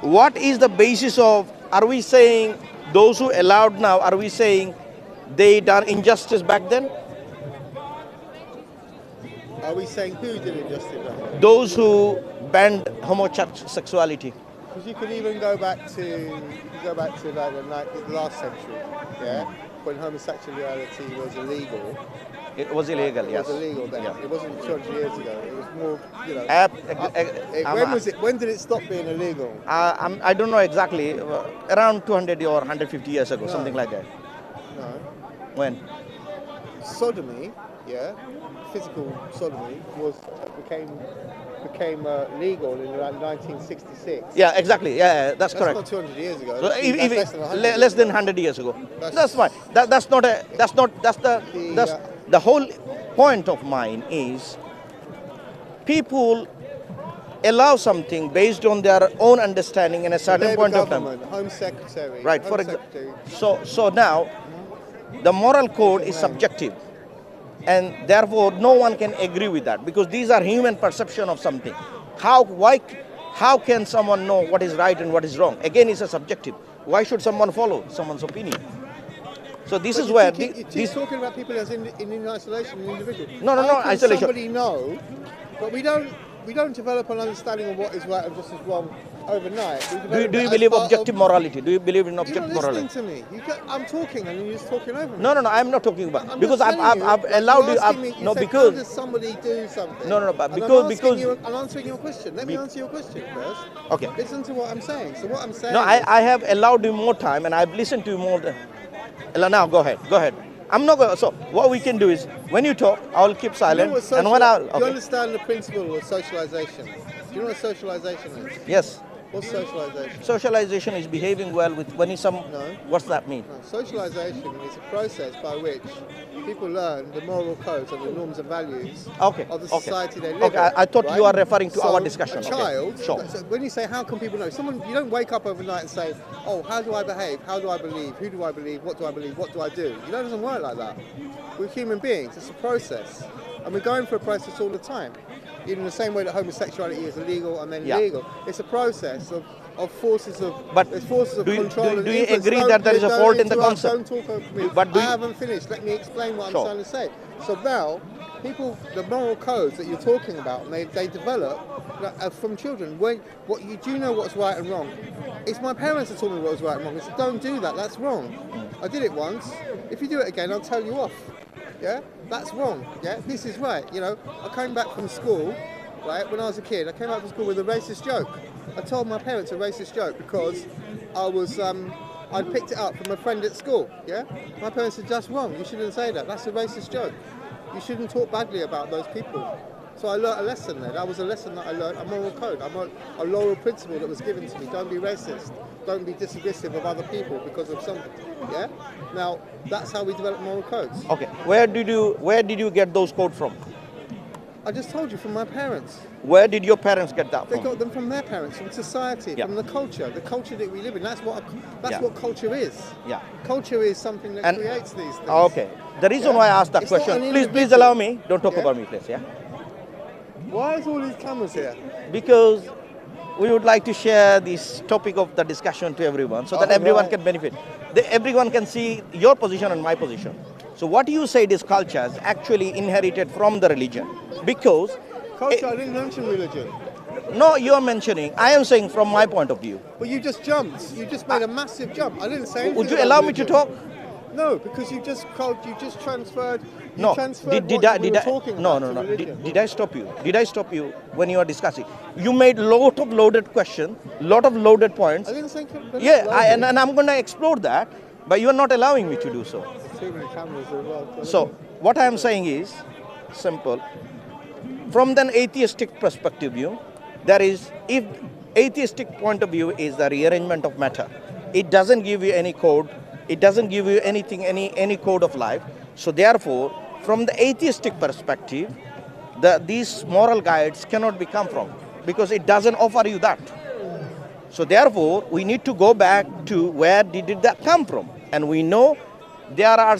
what is the basis of, are we saying those who allowed now, are we saying they done injustice back then? Are we saying who did injustice back then? Those who banned homosexuality. Because you could even go back to like the last century, yeah, when homosexuality was illegal. It was illegal, yes. It was illegal then. Yeah. It wasn't 200 years ago. It was more, you know. When was it? When did it stop being illegal? I don't know exactly. Around 200 or 150 years ago, something like that. No. When? Sodomy, yeah, physical sodomy became legal in around 1966. Yeah, exactly. Yeah, that's correct. That's not 200 years ago. So That's less than 100 years ago. That's fine. That's the whole point of mine is people allow something based on their own understanding in a certain point of time. Home Secretary. Right. For example. So now the moral code is subjective. And therefore, no one can agree with that because these are human perception of something. How can someone know what is right and what is wrong? Again, it's a subjective. Why should someone follow someone's opinion? So this is where you're talking about people as in isolation, an individual. No, isolation. Somebody know, but we don't develop an understanding of what is right and just as wrong overnight. Do you believe objective morality? Do you believe in objective morality? You're not listening to me. I'm talking and you're just talking over me. No, I'm not talking about because I've allowed you. No, because how does somebody do something? No, but because I'm answering your question. Let me answer your question first. Okay. Listen to what I'm saying. So what I'm saying. No, I have allowed you more time and I've listened to you more. Now go ahead. I'm not going. So what we can do is when you talk, I'll keep silent. Do you understand the principle of socialization? Do you know what socialization is? Yes. What's socialization? Socialization is behaving well with No. What's that mean? No. Socialization is a process by which people learn the moral codes and the norms and values of the society they live in. Okay, I thought you are referring to our discussion. A child, Sure. So when you say how can people know, you don't wake up overnight and say, oh, how do I behave? How do I believe? Who do I believe? What do I believe? What do I do? It doesn't work like that. We're human beings. It's a process. And we're going through a process all the time. In the same way that homosexuality is illegal and then legal. It's a process of forces of control. Do you agree that there is a fault in the concept? Don't talk over me. But I haven't finished. Let me explain what I'm trying to say. So now, the moral codes that you're talking about, they develop from children. Do you know what's right and wrong? It's my parents that taught me what was right and wrong. They said, don't do that. That's wrong. I did it once. If you do it again, I'll tell you off. Yeah, that's wrong. Yeah, this is right. You know, I came back from school, right, when I was a kid. I came back from school with a racist joke. I told my parents a racist joke because I'd picked it up from a friend at school. Yeah, my parents said that's wrong. You shouldn't say that. That's a racist joke. You shouldn't talk badly about those people. So I learned a lesson there. That was a lesson that I learned, a moral code, a moral principle that was given to me. Don't be racist. Don't be dismissive of other people because of something. Yeah. Now that's how we develop moral codes. Okay. Where did you get those codes from? I just told you, from my parents. Where did your parents get that from? They got them from their parents, from society, from the culture that we live in. That's what culture is. Yeah. Culture is something that creates these things. Okay. The reason why I asked that question, please allow me. Don't talk over me, please. Yeah. Why is all these cameras here? Because we would like to share this topic of the discussion to everyone so that everyone can benefit. Everyone can see your position and my position. So what you said is culture is actually inherited from the religion. Because culture, I didn't mention religion. No, you are mentioning. I am saying from my point of view. But you just jumped. You just made a massive jump. I didn't say anything. Would you allow me to talk? No, because you just transferred. No. Did I stop you? Did I stop you when you are discussing? You made lot of loaded questions, lot of loaded points. I didn't think. And I'm going to explore that, but you are not allowing me to do so. Too many cameras as well. So what I am saying is simple. From an atheistic perspective view, if atheistic point of view is the rearrangement of matter, it doesn't give you any code. It doesn't give you anything, any code of life. So therefore, from the atheistic perspective, these moral guides cannot be come from because it doesn't offer you that. So therefore, we need to go back to where did that come from. And we know there are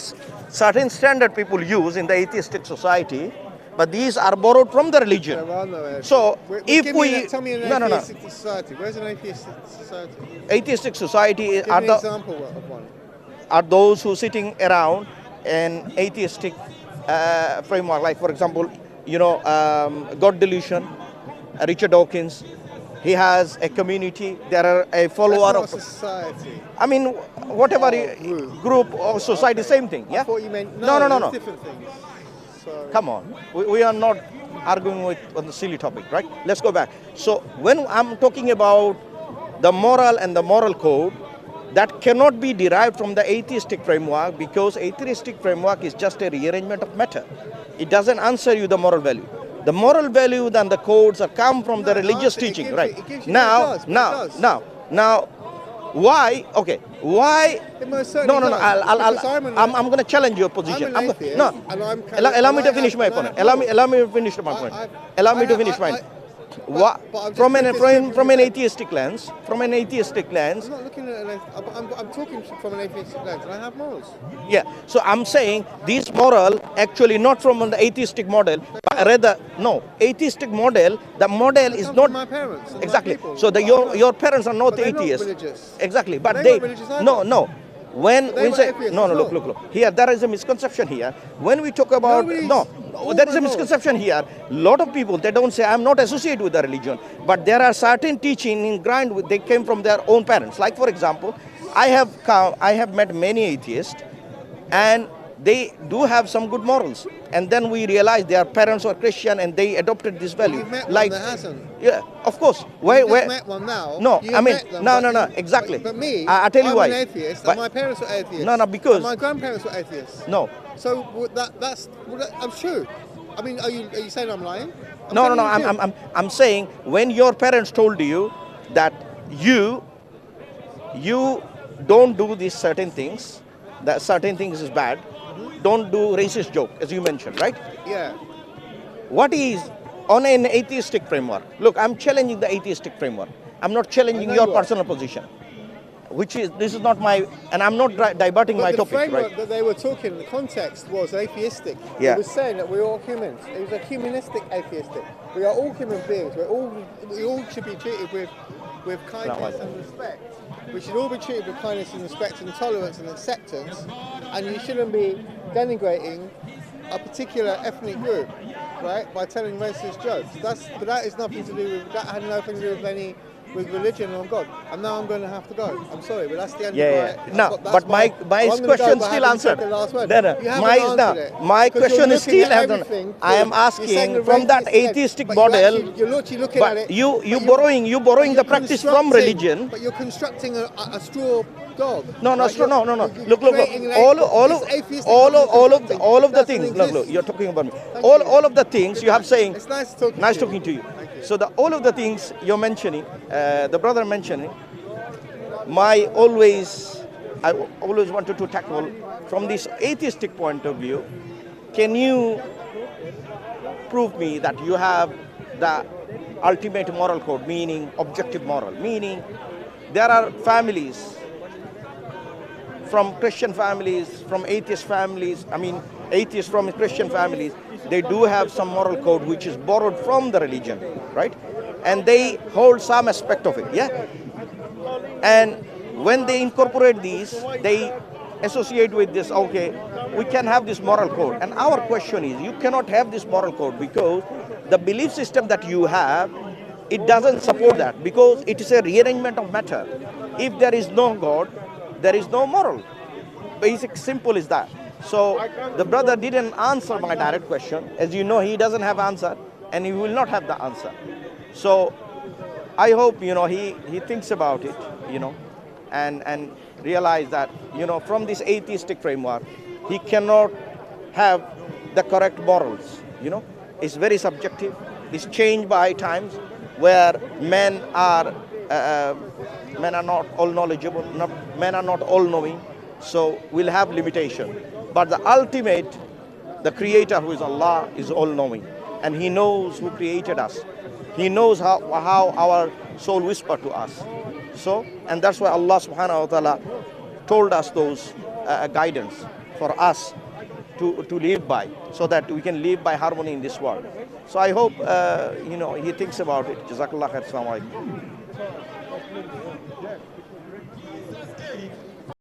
certain standard people use in the atheistic society but these are borrowed from the religion. There are no atheists. So if tell me an no, atheistic society. Where's an atheistic society? atheistic society Give me an example of one. are those who sitting around an atheistic framework, like for example, God delusion, Richard Dawkins. He has a community. There are a follower That's of not society. I mean, whatever Group. or society, same thing. Yeah. I thought you meant No. different things. Sorry. Come on, we are not arguing on the silly topic, right? Let's go back. So when I'm talking about the moral and the moral code, that cannot be derived from the atheistic framework, because atheistic framework is just a rearrangement of matter. It doesn't answer you the moral value. The moral value and the codes are come from the religious teaching, right? Now, why? Okay, why? No. I'm going to challenge your position. Allow me to finish my point. Allow me to finish my point. Allow me to finish my point. From an atheistic lens, I'm not looking at I'm talking from an atheistic lens, and I have morals. Yeah, so I'm saying these moral actually not from the atheistic model, but rather atheistic model. The model is not from my parents. And exactly. my people. So your parents are not atheists. Not religious. Exactly, but they weren't religious either. no. When They we were say atheists no, as well. look here, there is a misconception here. When we talk about there is a misconception here. A lot of people, they don't say I'm not associated with the religion, but there are certain teaching in grind they came from their own parents. Like for example, I have met many atheists, and they do have some good morals, and then we realize their parents were Christian and they adopted this value. You've met like one that hasn't. Yeah, of course. You've met one now. No, You've I mean, met them, no, exactly. But me, I tell you I'm why. an atheist, But- and my parents were atheists. No, because and my grandparents were atheists. no. So I'm true. I mean, are you saying I'm lying? No. telling you the truth. I'm saying when your parents told you that you don't do these certain things, that certain things is bad, don't do racist joke, as you mentioned, right? Yeah. What is on an atheistic framework? Look, I'm challenging the atheistic framework. I'm not challenging your personal position, this is not my, and I'm not diverting my the topic, framework right? that they were talking, the context was atheistic. Yeah. It was saying that we're all humans. It was a humanistic atheistic. We are all human beings. We all should be treated with kindness and respect. We should all be treated with kindness and respect and tolerance and acceptance. And you shouldn't be denigrating a particular ethnic group, right, by telling racist jokes. But that is nothing to do with, that had nothing to do with religion or God. And now I'm going to have to go. I'm sorry, but that's the end of my... No, but my question still answered. My question is still answered. I am asking from that atheistic model. You're literally looking at it. You borrowing the practice from religion. But you're constructing a straw dog. No. Look. All of the things. Look. You're talking about me. All of the things you have saying. It's nice talking. Nice talking to you. So all of the things you're mentioning, the brother mentioning, I always wanted to tackle from this atheistic point of view. Can you prove me that you have the ultimate moral code, meaning objective moral, meaning there are families, from Christian families, from atheist families, atheists from Christian families, they do have some moral code which is borrowed from the religion, right? And they hold some aspect of it, yeah? And when they incorporate these, they associate with this, okay, we can have this moral code. And our question is, you cannot have this moral code because the belief system that you have, it doesn't support that, because it is a rearrangement of matter. If there is no God, there is no moral. Basic, simple is that. So the brother didn't answer my direct question. As you know, he doesn't have answer, and he will not have the answer. So I hope, he thinks about it, and realize that, from this atheistic framework, he cannot have the correct morals, It's very subjective. It's changed by times where men are not all knowledgeable, men are not all knowing, so we'll have limitation. But the ultimate, the creator, who is Allah, is all knowing, and he knows who created us. He knows how our soul whispered to us. So, and that's why Allah subhanahu wa ta'ala told us those guidance for us to live by, so that we can live by harmony in this world. So I hope he thinks about it. Jazakallah khair. Assalamu alaikum.